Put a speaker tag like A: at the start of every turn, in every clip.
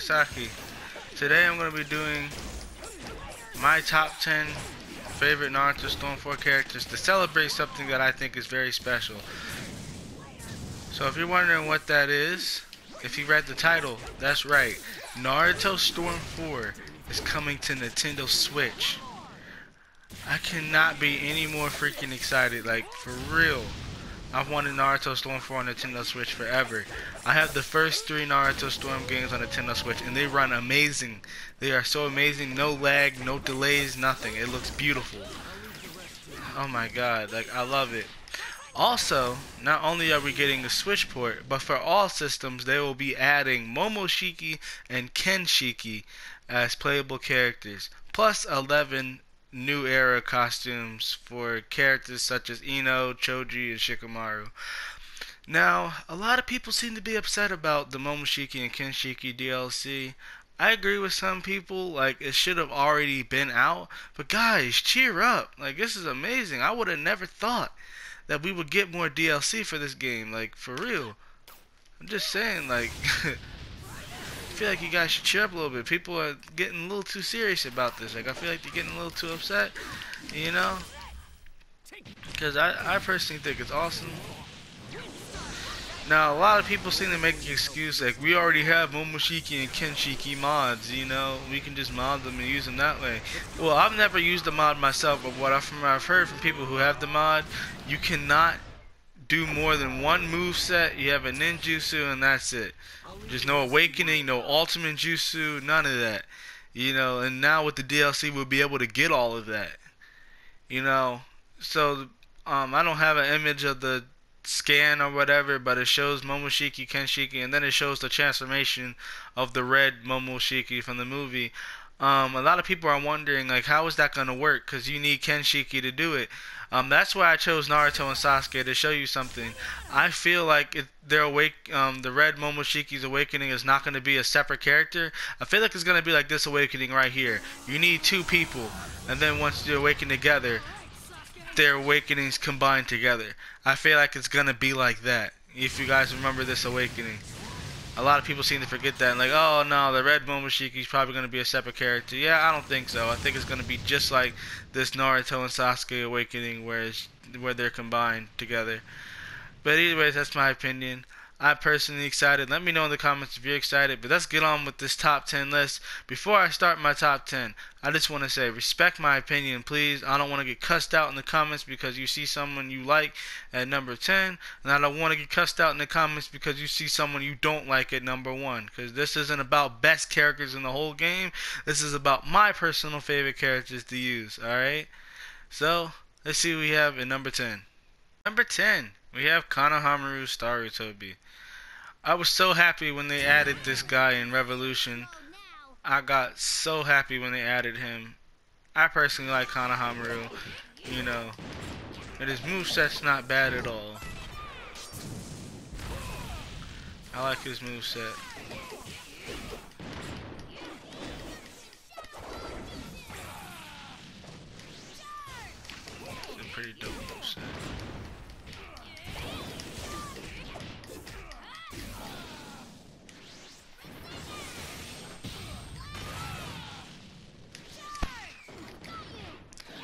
A: Saki. Today I'm going to be doing my top 10 favorite Naruto Storm 4 characters to celebrate something that I think is very special. So if you're wondering what that is, if you read the title, that's right. Naruto Storm 4 is coming to Nintendo Switch. I cannot be any more freaking excited, like for real. I've wanted Naruto Storm 4 on Nintendo Switch forever. I have the first 3 Naruto Storm games on Nintendo Switch and they run amazing. They are so amazing, no lag, no delays, nothing. It looks beautiful. Oh my god, like I love it. Also, not only are we getting a Switch port, but for all systems they will be adding Momoshiki and Kenshiki as playable characters, plus 11 new era costumes for characters such as Ino, Choji, and Shikamaru. Now, a lot of people seem to be upset about the Momoshiki and Kenshiki DLC. I agree with some people, like it should have already been out, but guys, cheer up. Like this is amazing. I would have never thought that we would get more DLC for this game, like for real. I'm just saying, like I feel like you guys should cheer up a little bit. People are getting a little too serious about this. Like I feel like they're getting a little too upset, you know? Because I personally think it's awesome. Now a lot of people seem to make an excuse like we already have Momoshiki and Kenshiki mods, you know, we can just mod them and use them that way. Well, I've never used the mod myself, but what I've heard from people who have the mod, you cannot do more than one move set. You have a ninjutsu and that's it. There's no awakening, no ultimate jutsu, none of that. You know, and now with the DLC we'll be able to get all of that. You know, so I don't have an image of the scan or whatever, but it shows Momoshiki, Kenshiki, and then it shows the transformation of the red Momoshiki from the movie. A lot of people are wondering, like, how is that gonna work? Because you need Kenshiki to do it. That's why I chose Naruto and Sasuke to show you something. I feel like the red Momoshiki's awakening is not going to be a separate character. I feel like it's going to be like this awakening right here. You need 2 people, and then once they awaken together, their awakenings combine together. I feel like it's going to be like that, if you guys remember this awakening. A lot of people seem to forget that and like, oh no, the red Momoshiki is probably going to be a separate character. Yeah, I don't think so. I think it's going to be just like this Naruto and Sasuke awakening where they're combined together. But anyways, that's my opinion. I'm personally excited. Let me know in the comments if you're excited. But let's get on with this top 10 list. Before I start my top 10, I just want to say, respect my opinion, please. I don't want to get cussed out in the comments because you see someone you like at number 10. And I don't want to get cussed out in the comments because you see someone you don't like at number 1. Because this isn't about best characters in the whole game. This is about my personal favorite characters to use. Alright? So, let's see what we have at number 10. Number 10, we have Konohamaru Starutobi. I was so happy when they added this guy in Revolution. I got so happy when they added him. I personally like Konohamaru, you know, and his moveset's not bad at all. I like his moveset. It's a pretty dope moveset.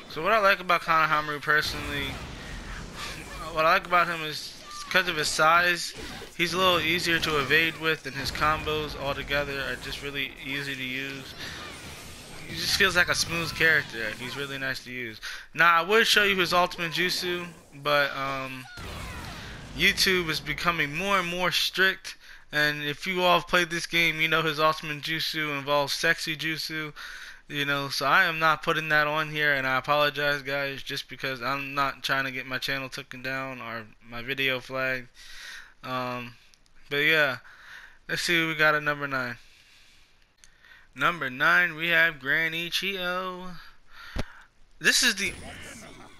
A: So what I like about Konohamaru personally, what I like about him is because of his size, he's a little easier to evade with, and his combos altogether are just really easy to use. He just feels like a smooth character. He's really nice to use. Now I would show you his ultimate jutsu, but YouTube is becoming more and more strict, and if you all have played this game, you know his ultimate jutsu involves sexy jutsu. You know, so I am not putting that on here, and I apologize guys, just because I'm not trying to get my channel taken down or my video flagged. But yeah, let's see what we got at number 9. Number 9, we have Granny Chio. This is the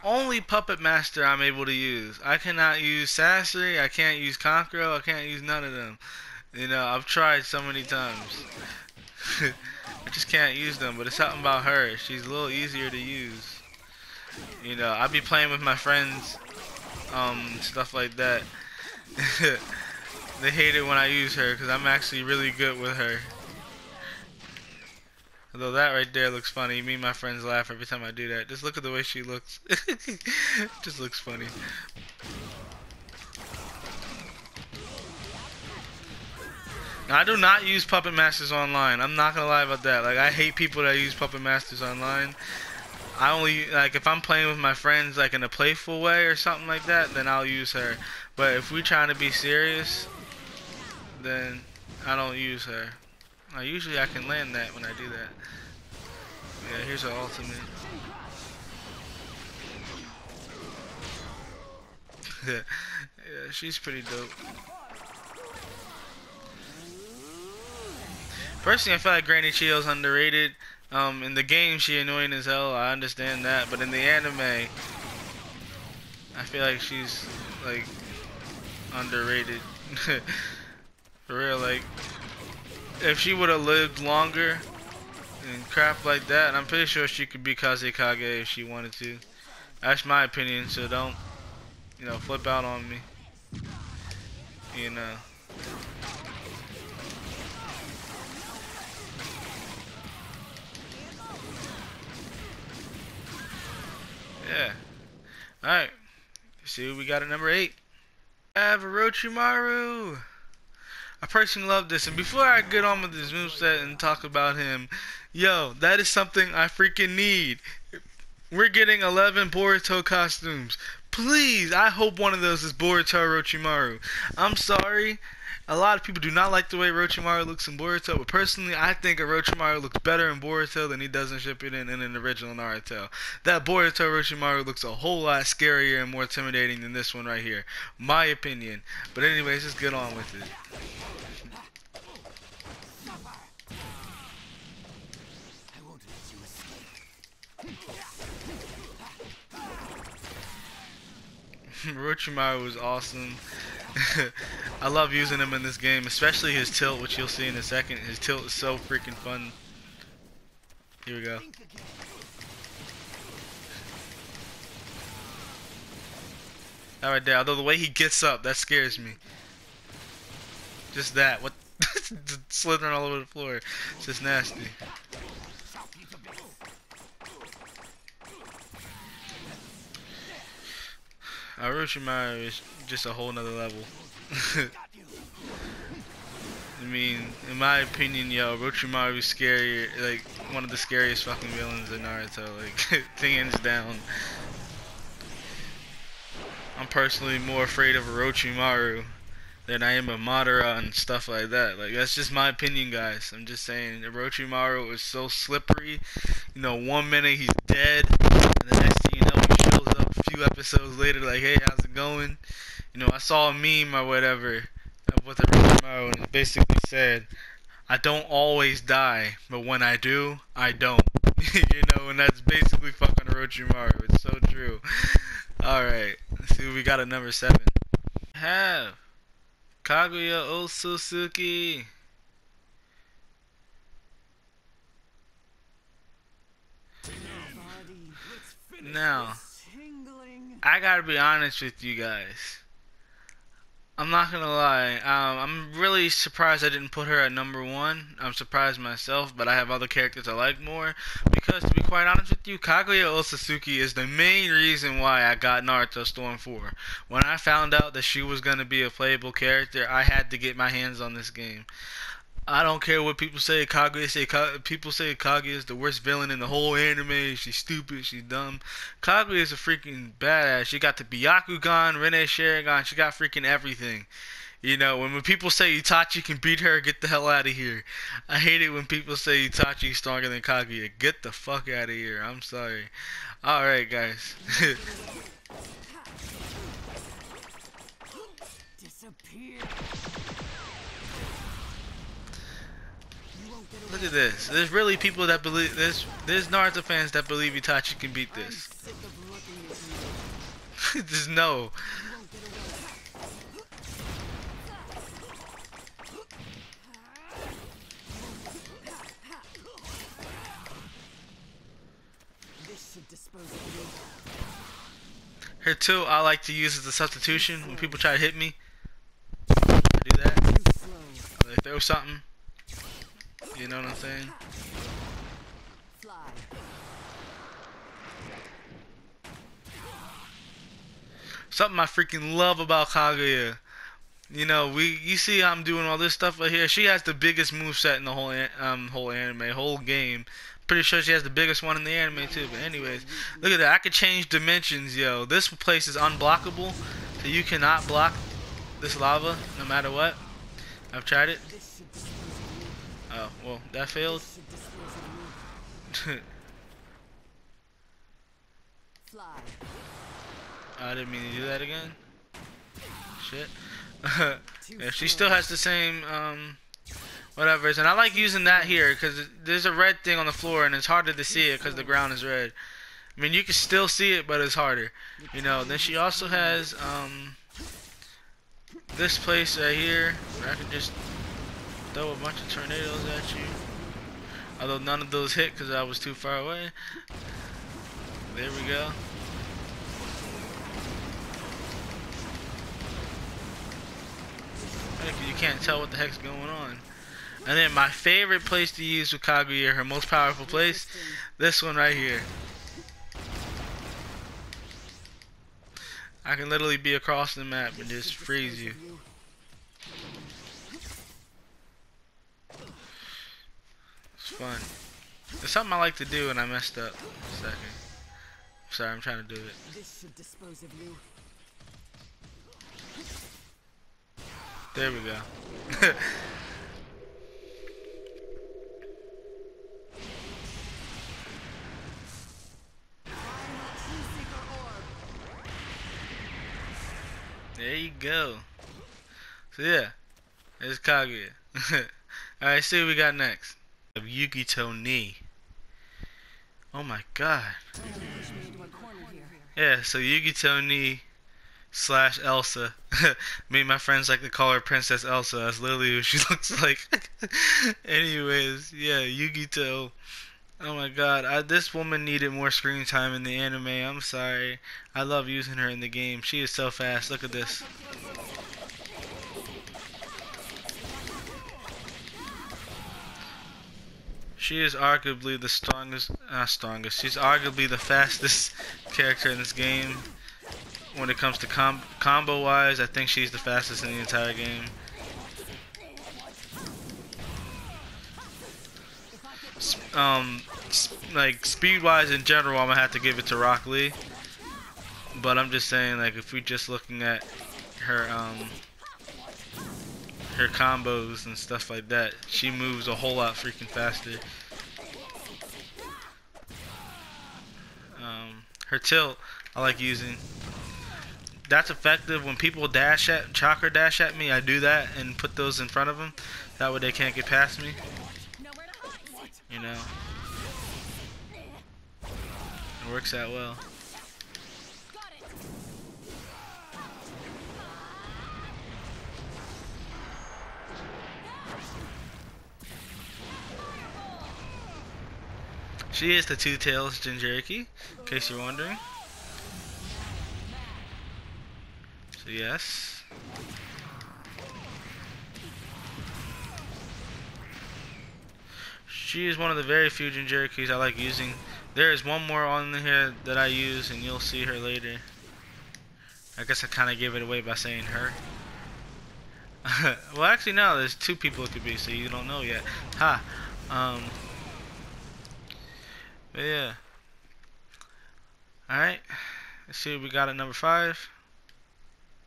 A: only puppet master I'm able to use. I cannot use Sasori, I can't use Kankuro, I can't use none of them. You know, I've tried so many times. I just can't use them, but it's something about her. She's a little easier to use. You know, I be playing with my friends, stuff like that. They hate it when I use her because I'm actually really good with her. Although that right there looks funny. Me and my friends laugh every time I do that. Just look at the way she looks. Just looks funny. Now, I do not use Puppet Masters online. I'm not gonna lie about that. Like, I hate people that use Puppet Masters online. I only, like, if I'm playing with my friends, like, in a playful way or something like that, then I'll use her. But if we trying to be serious, then I don't use her. Usually I can land that when I do that. Yeah, here's her ultimate. Yeah, she's pretty dope. Personally, I feel like Granny Chio's underrated. In the game, she annoying as hell. I understand that, but in the anime, I feel like she's like underrated. For real, like if she would have lived longer and crap like that, I'm pretty sure she could be Kazekage if she wanted to. That's my opinion, so don't, flip out on me. Yeah. Alright. See what we got at number 8. I have Orochimaru. I personally love this, and before I get on with this moveset and talk about him, yo, that is something I freaking need. We're getting 11 Boruto costumes. Please, I hope one of those is Boruto Orochimaru. I'm sorry, a lot of people do not like the way Orochimaru looks in Boruto, but personally, I think Orochimaru looks better in Boruto than he does in Shippuden and in the original Naruto. That Boruto Orochimaru looks a whole lot scarier and more intimidating than this one right here. My opinion. But anyways, let's get on with it. Orochimaru was awesome. I love using him in this game, especially his tilt, which you'll see in a second. His tilt is so freaking fun. Here we go. That right there. Although the way he gets up, that scares me. Just that. What? Slithering all over the floor. It's just nasty. Orochimaru is just a whole nother level. I mean, in my opinion, yo, Orochimaru is scary, like one of the scariest fucking villains in Naruto, like hands down. I'm personally more afraid of Orochimaru than I am of Madara and stuff like that. Like, that's just my opinion, guys. I'm just saying, Orochimaru is so slippery. 1 minute he's dead, and the next thing you know, he shows up a few episodes later like, hey, how's it going? I saw a meme or whatever with Orochimaru, and it basically said, I don't always die, but when I do, I don't. And that's basically fucking Orochimaru. It's so true. Alright, let's see what we got at number 7. Have Kaguya Otsutsuki. Now, I gotta be honest with you guys. I'm not gonna lie. I'm really surprised I didn't put her at number 1. I'm surprised myself, but I have other characters I like more. Because to be quite honest with you, Kaguya Otsutsuki is the main reason why I got Naruto Storm 4. When I found out that she was gonna be a playable character, I had to get my hands on this game. I don't care what people say. People say Kaguya is the worst villain in the whole anime. She's stupid. She's dumb. Kaguya is a freaking badass. She got the Byakugan, Rinne Sharingan. She got freaking everything. When people say Itachi can beat her, get the hell out of here. I hate it when people say Itachi is stronger than Kaguya. Get the fuck out of here. I'm sorry. Alright, guys.
B: Disappear.
A: Look at this. There's really people that believe there's Naruto fans that believe Itachi can beat this. Just no. Her too, I like to use as a substitution when people try to hit me. I do that. Or they throw something. You know what I'm saying? Something I freaking love about Kaguya. You know, you see I'm doing all this stuff right here. She has the biggest moveset in the whole anime, whole game. Pretty sure she has the biggest one in the anime too. But anyways, look at that. I could change dimensions, yo. This place is unblockable, so you cannot block this lava no matter what. I've tried it. Oh, well, that failed. I didn't mean to do that again. Shit. Yeah, she still has the same whatever. And I like using that here because there's a red thing on the floor and it's harder to see it because the ground is red. I mean, you can still see it, but it's harder. You know. Then she also has this place right here where I can just throw a bunch of tornadoes at you. Although none of those hit because I was too far away. There we go. You can't tell what the heck's going on. And then my favorite place to use with Kaguya, her most powerful place, this one right here. I can literally be across the map and just freeze you. It's fun. It's something I like to do and I messed up. A second. Sorry, I'm trying to do it. This should dispose of you. There we go. There you go. So yeah, it's Kaguya. Alright, see what we got next. Yugito Ni. Oh my god. Yeah, so Yugito Ni / Elsa. Me and my friends like to call her Princess Elsa. That's literally who she looks like. Anyways, yeah, Yugito. Oh my god, this woman needed more screen time in the anime. I'm sorry. I love using her in the game. She is so fast. Look at this. She is arguably the strongest, she's arguably the fastest character in this game. When it comes to combo wise, I think she's the fastest in the entire game. Like speed wise in general, I'm gonna have to give it to Rock Lee. But I'm just saying, like, if we're just looking at her her combos and stuff like that, she moves a whole lot freaking faster. Her tilt, I like using. That's effective when people chakra dash at me. I do that and put those in front of them. That way they can't get past me. You know, it works out well. She is the Two Tails Jinchuriki, in case you're wondering. So yes. She is one of the very few Jinchurikis I like using. There is one more on here that I use, and you'll see her later. I guess I kind of gave it away by saying her. Well, actually, no. There's two people it could be, so you don't know yet. Ha. But yeah. Alright. Let's see what we got at number 5.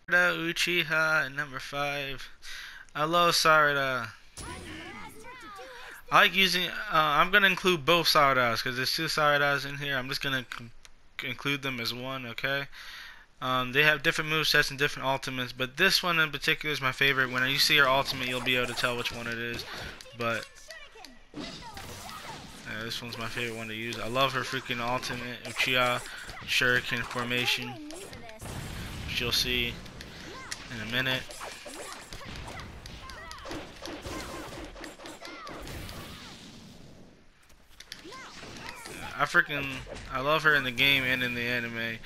A: Sarada Uchiha at number 5. I love Sarada. I like using, I'm going to include both Saradas because there's 2 Saradas in here. I'm just going to include them as one, okay? They have different movesets and different ultimates, but this one in particular is my favorite. When you see her ultimate, you'll be able to tell which one it is. But yeah, this one's my favorite one to use. I love her freaking ultimate, Uchiha Shuriken formation, which you'll see in a minute. I love her in the game and in the anime.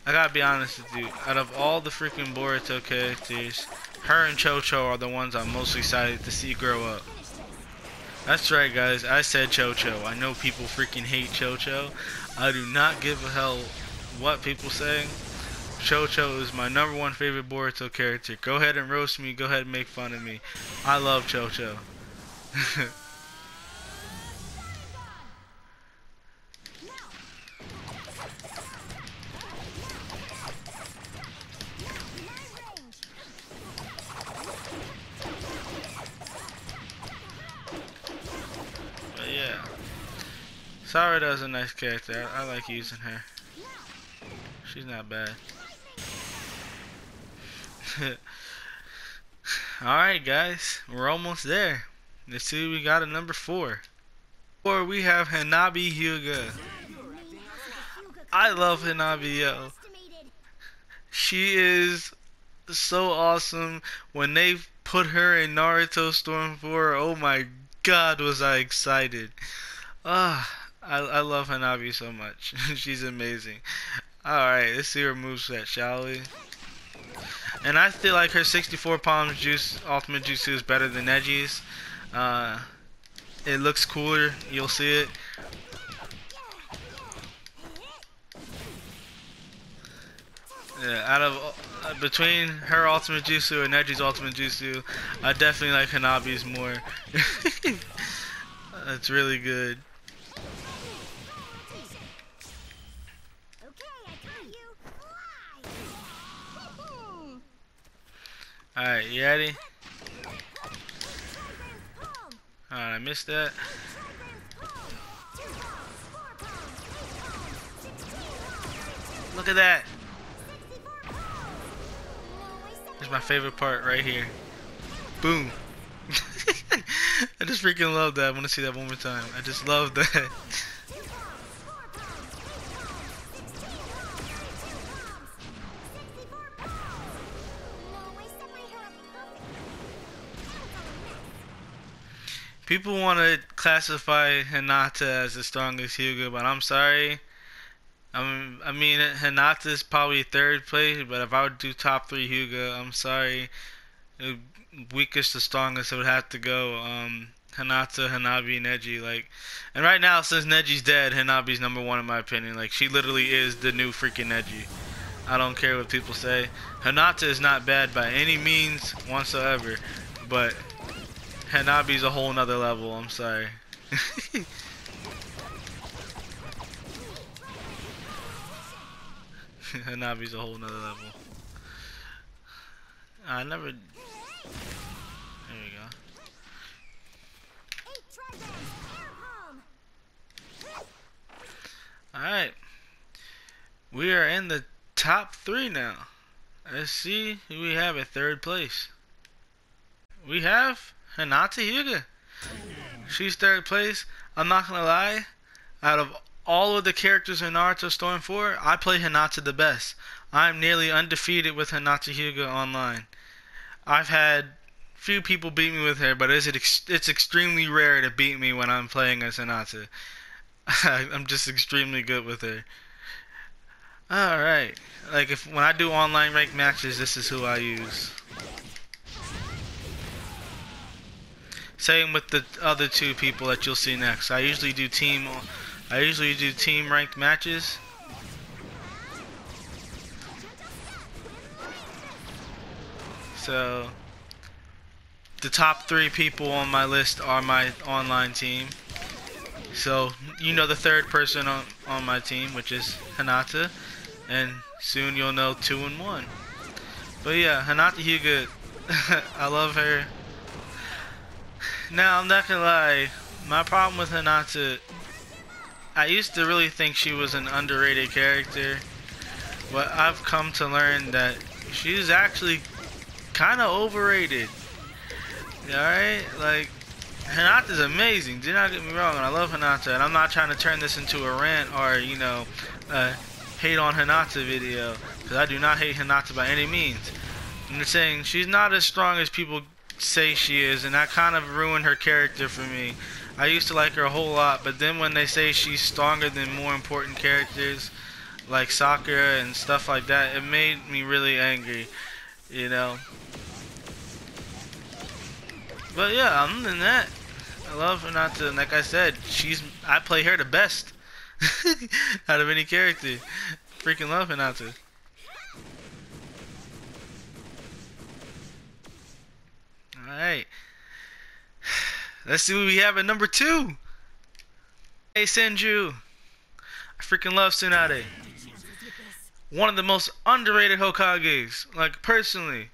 A: I gotta be honest with you, out of all the freaking Boruto characters, her and Chocho are the ones I'm most excited to see grow up. That's right, guys. I said Cho-Cho. I know people freaking hate Cho-Cho. I do not give a hell what people say. Cho-Cho is my #1 favorite Boruto character. Go ahead and roast me. Go ahead and make fun of me. I love Cho-Cho. But yeah. Sarada is a nice character. I like using her. She's not bad. Alright guys, we're almost there. Let's see we got a #4. Or we have Hanabi Hyuga. I love Hanabi, yo. She is so awesome. When they put her in Naruto Storm 4, oh my god was I excited. I love Hanabi so much. She's amazing. Alright, let's see her moveset, shall we? And I feel like her 64 palms juice ultimate jutsu is better than Neji's. It looks cooler, you'll see it. Yeah, out of between her ultimate jutsu and Neji's ultimate jutsu, I definitely like Hanabi's more. That's really good. Alright, you ready? Alright, I missed that. Look at that! This is my favorite part right here. Boom! I just freaking love that. I want to see that one more time. I just love that. People want to classify Hinata as the strongest Hyuga, but I'm sorry. I mean, Hinata's probably 3rd place, but if I would do top 3 Hyuga, I'm sorry. Weakest to strongest, it would have to go Hinata, Hanabi, Neji. Like, and right now, since Neji's dead, Hanabi's #1 in my opinion. Like, she literally is the new freaking Neji. I don't care what people say. Hinata is not bad by any means whatsoever, but Hanabi's a whole nother level, I'm sorry. Hanabi's a whole nother level. I never... There we go. Alright. We are in the top 3 now. Let's see who we have at 3rd place. We have Hinata Hyuga. She's 3rd place. I'm not gonna lie. Out of all of the characters in Naruto Storm 4, I play Hinata the best. I'm nearly undefeated with Hinata Hyuga online. I've had few people beat me with her, but it's extremely rare to beat me when I'm playing as Hinata. I'm just extremely good with her. Alright. Like, when I do online ranked matches, this is who I use. Same with the other 2 people that you'll see next. I usually do team ranked matches. So the top 3 people on my list are my online team. So you know the 3rd person on my team, which is Hinata, and soon you'll know 2 and 1. But yeah, Hinata Hyuga, I love her. Now I'm not gonna lie, my problem with Hinata, I used to really think she was an underrated character, but I've come to learn that she's actually kind of overrated. Alright, like, Hinata's amazing, do not get me wrong, and I love Hinata, and I'm not trying to turn this into a rant or, you know, hate on Hinata video, because I do not hate Hinata by any means. I'm just saying, she's not as strong as people say she is, and that kind of ruined her character for me. I used to like her a whole lot, but then when they say she's stronger than more important characters like Sakura and stuff like that, it made me really angry, you know. But yeah, other than that, I love Hinata, and like I said, I play her the best out of any character. Freaking love Hinata. Alright. Let's see what we have at number 2. Hey Senju. I freaking love Tsunade. One of the most underrated Hokages. Like, personally.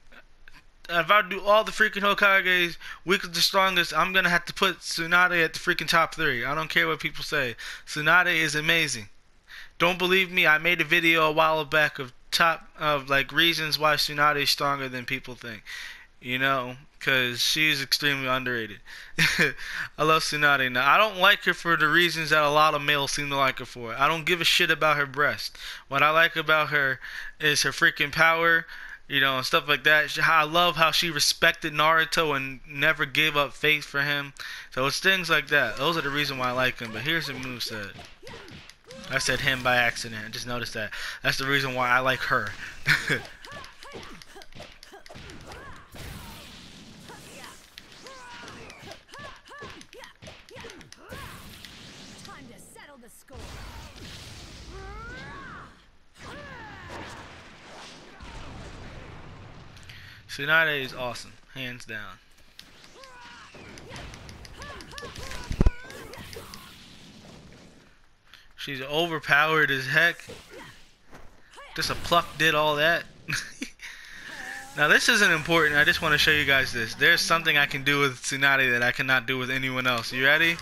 A: If I do all the freaking Hokages, weak of the strongest, I'm gonna have to put Tsunade at the freaking top 3. I don't care what people say. Tsunade is amazing. Don't believe me? I made a video a while back of like reasons why Tsunade is stronger than people think. You know, because she's extremely underrated. I love Tsunade. Now, I don't like her for the reasons that a lot of males seem to like her for. I don't give a shit about her breast. What I like about her is her freaking power, you know, and stuff like that. I love how she respected Naruto and never gave up faith for him. So it's things like that. Those are the reason why I like him. But here's the moveset. I said him by accident. I just noticed that. That's the reason why I like her. Tsunade is awesome, hands down. She's overpowered as heck. Just a pluck did all that. Now this isn't important, I just want to show you guys this. There's something I can do with Tsunade that I cannot do with anyone else. You ready?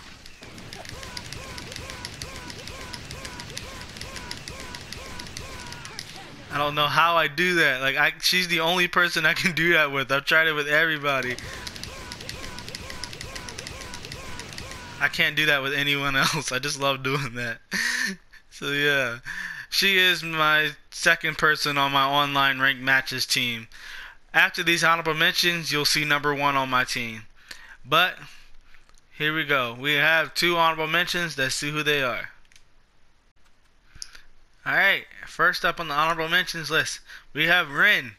A: I don't know how I do that. Like, she's the only person I can do that with. I've tried it with everybody. I can't do that with anyone else. I just love doing that. So yeah, she is my second person on my online ranked matches team. After these honorable mentions, you'll see number 1 on my team. But here we go. We have 2 honorable mentions. Let's see who they are. Alright, first up on the honorable mentions list, we have Rin.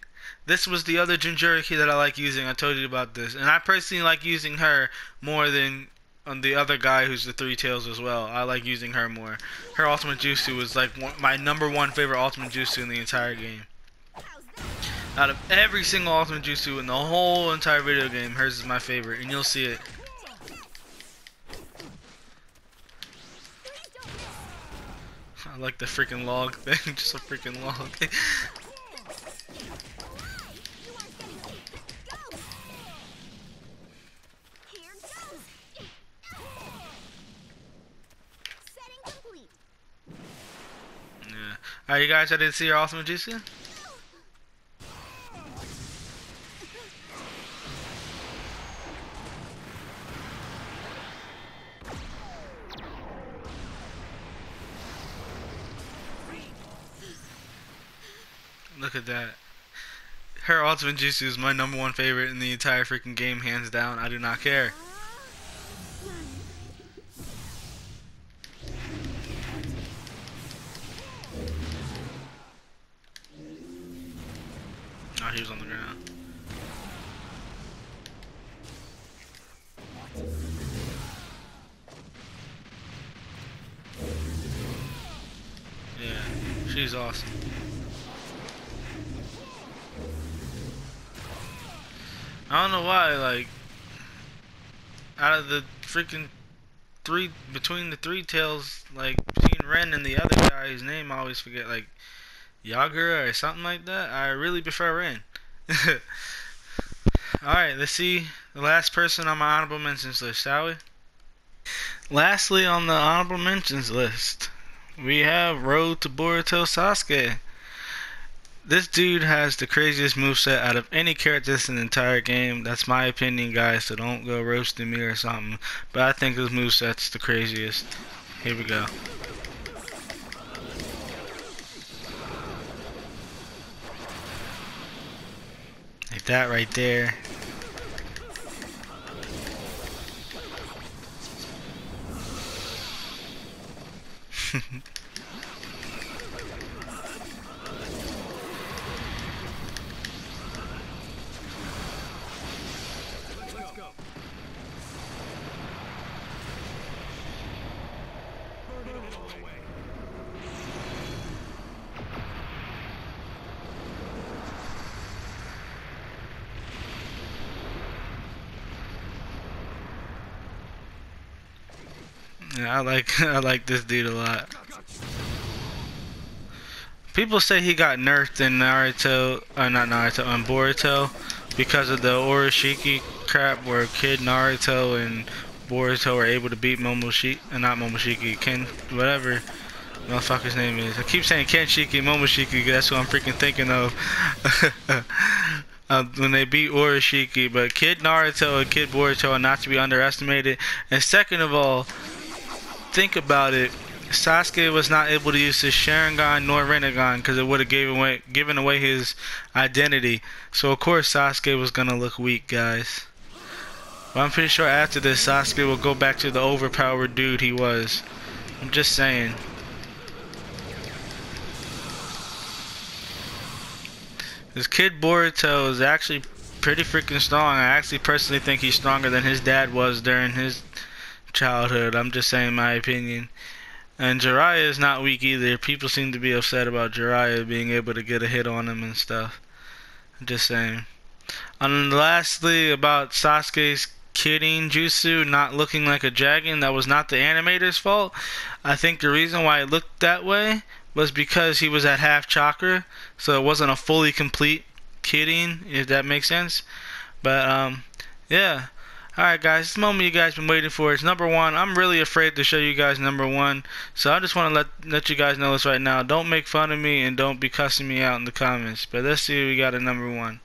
A: This was the other Jinchuriki that I like using. I told you about this. And I personally like using her more than on the other guy who's the 3 tails as well. I like using her more. Her ultimate jutsu was like my number 1 favorite ultimate jutsu in the entire game. Out of every single ultimate jutsu in the whole entire video game, hers is my favorite. And you'll see it. I like the freaking log thing, just a freaking log. Yeah. Alright, you guys ready to see your ultimate jutsu? Look at that. Her ultimate jutsu is my number 1 favorite in the entire freaking game, hands down. I do not care. Oh, he was on the ground. Yeah, she's awesome. I don't know why, like, out of the freaking between the 3 tails, like, between Ren and the other guy, whose name I always forget, like, Yagura or something like that, I really prefer Ren. Alright, let's see the last person on my honorable mentions list, shall we? Lastly on the honorable mentions list, we have Road to Boruto Sasuke. This dude has the craziest moveset out of any character in the entire game. That's my opinion, guys, so don't go roasting me or something. But I think his moveset's the craziest. Here we go. Like that right there. Yeah, I like this dude a lot. People say he got nerfed in Naruto, not Naruto, on Boruto, because of the Oroshiki crap where Kid Naruto and Boruto were able to beat Momoshiki, not Momoshiki, Ken, whatever motherfucker's name is. I keep saying Kenshiki, Momoshiki, that's what I'm freaking thinking of. When they beat Oroshiki, but Kid Naruto and Kid Boruto are not to be underestimated. And second of all, think about it. Sasuke was not able to use his Sharingan nor Rinnegan because it would have given away his identity. So of course Sasuke was gonna look weak, guys. But I'm pretty sure after this Sasuke will go back to the overpowered dude he was. I'm just saying. This Kid Boruto is actually pretty freaking strong. I actually personally think he's stronger than his dad was during his childhood. I'm just saying my opinion. And Jiraiya is not weak either. People seem to be upset about Jiraiya being able to get a hit on him and stuff. I'm just saying. And lastly, about Sasuke's kidding jutsu not looking like a dragon, that was not the animator's fault. I think the reason why it looked that way was because he was at half chakra, so it wasn't a fully complete kidding, if that makes sense. But yeah. Alright guys, this moment you guys been waiting for is number one. I'm really afraid to show you guys number one, so I just want to let you guys know this right now. Don't make fun of me and don't be cussing me out in the comments. But let's see what we got at number one.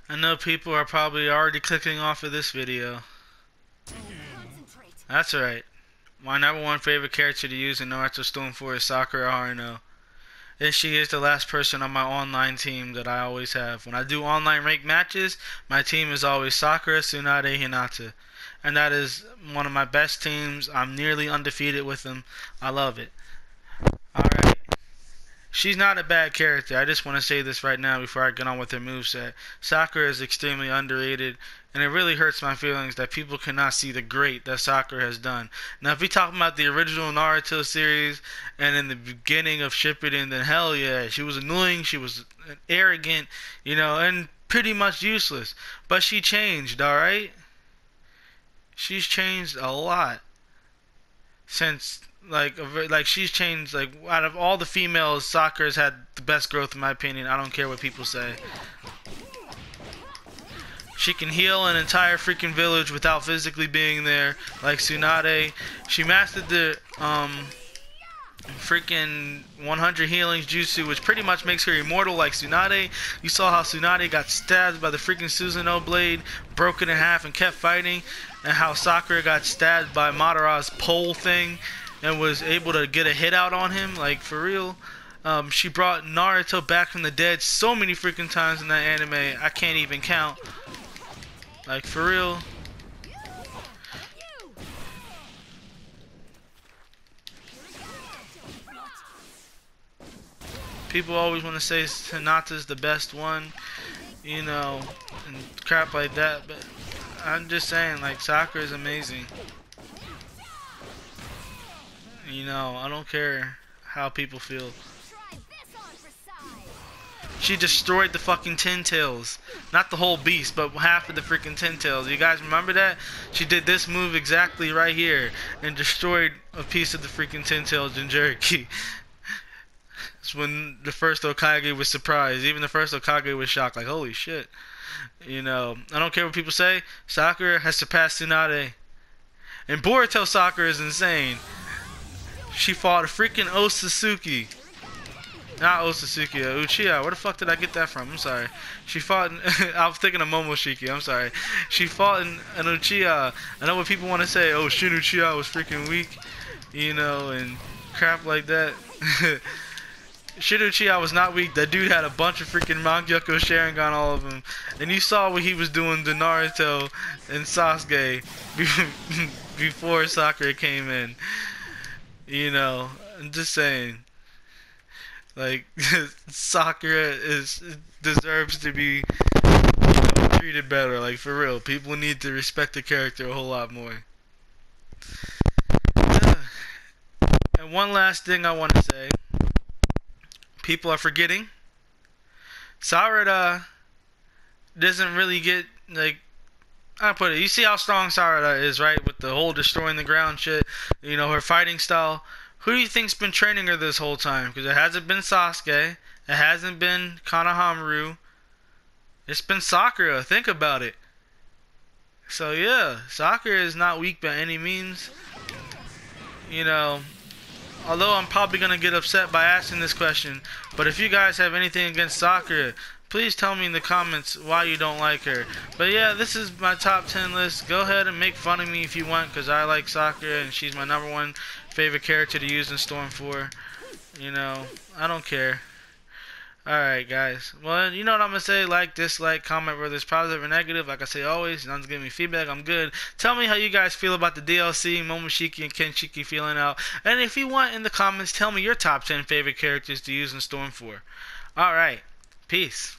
A: I know people are probably already clicking off of this video. That's right. My number one favorite character to use in Naruto Storm 4 is Sakura Haruno. And she is the last person on my online team that I always have. When I do online ranked matches, my team is always Sakura, Tsunade, Hinata. And that is one of my best teams. I'm nearly undefeated with them. I love it. Alright. She's not a bad character. I just want to say this right now before I get on with her moveset. Sakura is extremely underrated. And it really hurts my feelings that people cannot see the great that Sakura has done. Now, if we talk about the original Naruto series and in the beginning of Shippuden, then hell yeah, she was annoying, she was arrogant, you know, and pretty much useless. But she changed, alright? She's changed a lot since, like she's changed, like, out of all the females, Sakura's had the best growth in my opinion. I don't care what people say. She can heal an entire freaking village without physically being there, like Tsunade. She mastered the freaking 100 healings jutsu, which pretty much makes her immortal like Tsunade. You saw how Tsunade got stabbed by the freaking Susanoo blade, broke it in half and kept fighting, and how Sakura got stabbed by Madara's pole thing and was able to get a hit out on him, like for real. She brought Naruto back from the dead so many freaking times in that anime, I can't even count. Like, for real. People always want to say Hinata's the best one, you know, and crap like that, but I'm just saying, like, Sakura is amazing. You know, I don't care how people feel. She destroyed the fucking Ten Tails. Not the whole beast, but half of the freaking Ten Tails. You guys remember that? She did this move exactly right here and destroyed a piece of the freaking Ten Tails Jinchuriki. It's when the first Hokage was surprised. Even the first Hokage was shocked, like, holy shit. You know, I don't care what people say. Sakura has surpassed Tsunade. And Boruto Sakura is insane. She fought a freaking Otsutsuki. Not Otsutsuki, Uchiha. Where the fuck did I get that from? I'm sorry. She fought in, I was thinking of Momoshiki. I'm sorry. She fought in an Uchiha. I know what people want to say. Oh, Shin Uchiha was freaking weak. You know, and crap like that. Shin Uchiha was not weak. That dude had a bunch of freaking Mangyuko Sharingan, all of them. And you saw what he was doing to Naruto and Sasuke before Sakura came in. You know, I'm just saying. Like, Sakura deserves to be, you know, treated better. Like, for real. People need to respect the character a whole lot more. And one last thing I want to say. People are forgetting. Sarada doesn't really get, like, I put it. You see how strong Sarada is, right? With the whole destroying the ground shit. You know, her fighting style. Who do you think's been training her this whole time? Because it hasn't been Sasuke. It hasn't been Konohamaru. It's been Sakura. Think about it. So yeah, Sakura is not weak by any means. You know, although I'm probably gonna get upset by asking this question, but if you guys have anything against Sakura, please tell me in the comments why you don't like her. But yeah, this is my top 10 list. Go ahead and make fun of me if you want, because I like Sakura and she's my #1 favorite character to use in Storm 4. You know, I don't care. Alright guys, well, you know what I'm going to say, like, dislike, comment whether it's positive or negative. Like I say always, none's giving me feedback, I'm good. Tell me how you guys feel about the DLC, Momoshiki and Kenshiki feeling out. And if you want in the comments, tell me your top 10 favorite characters to use in Storm 4. Alright, peace.